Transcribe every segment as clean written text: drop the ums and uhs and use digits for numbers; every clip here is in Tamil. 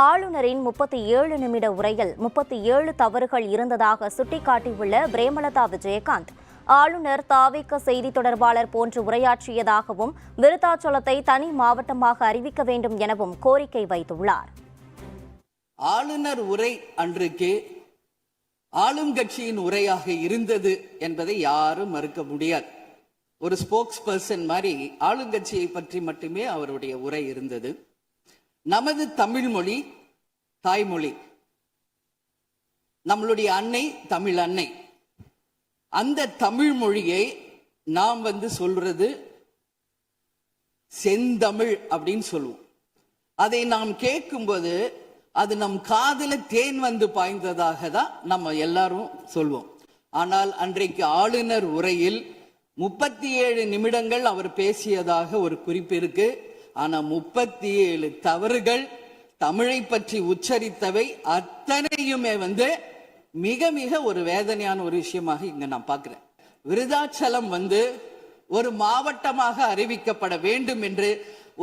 ஆளுநரின் 37 நிமிட உரையில் 37 தவறுகள் இருந்ததாக சுட்டிக்காட்டியுள்ள பிரேமலதா விஜயகாந்த், ஆளுநர் தாவேக செய்தி தொடர்பாளர் போன்று உரையாற்றியதாகவும் விருத்தாச்சலத்தை தனி மாவட்டமாக அறிவிக்க வேண்டும் எனவும் கோரிக்கை வைத்துள்ளார். ஆளுநர் உரை அன்றைக்கு ஆளும் கட்சியின் உரையாக இருந்தது என்பதை யாரும் மறுக்க முடியாது. ஒரு ஸ்போக்ஸ் பர்சன் மாதிரி ஆளுங்கட்சியை பற்றி மட்டுமே அவருடைய உரை இருந்தது. நமது தமிழ் மொழி தாய்மொழி, நம்மளுடைய அன்னை தமிழ் அன்னை. அந்த தமிழ் மொழியை நாம் சொல்றது செந்தமிழ் அப்படின்னு சொல்லுவோம். அதை நாம் கேட்கும்போது அது நம் காதுல தேன் பாய்ந்ததாக தான் நம்ம எல்லாரும் சொல்வோம். ஆனால் அன்றைக்கு ஆளுநர் உரையில் 37 நிமிடங்கள் அவர் பேசியதாக ஒரு குறிப்பு இருக்கு. ஆனா 37 தவறுகள், தமிழை பற்றி உச்சரித்தவை அத்தனையுமே மிக மிக ஒரு வேதனையான ஒரு விஷயமாக இங்க நான் பார்க்கிறேன். விருதாச்சலம் ஒரு மாவட்டமாக அறிவிக்கப்பட வேண்டும் என்று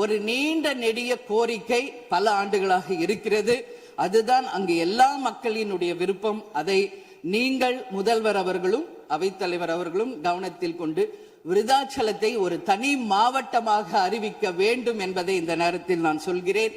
ஒரு நீண்ட நெடிய கோரிக்கை பல ஆண்டுகளாக இருக்கிறது. அதுதான் அங்கு எல்லா மக்களினுடைய விருப்பம். அதை நீங்கள் முதல்வர் அவர்களும் அவைத்தலைவர் அவர்களும் கவனத்தில் கொண்டு விருதாச்சலத்தை ஒரு தனி மாவட்டமாக அறிவிக்க வேண்டும் என்பதை இந்த நேரத்தில் நான் சொல்கிறேன்.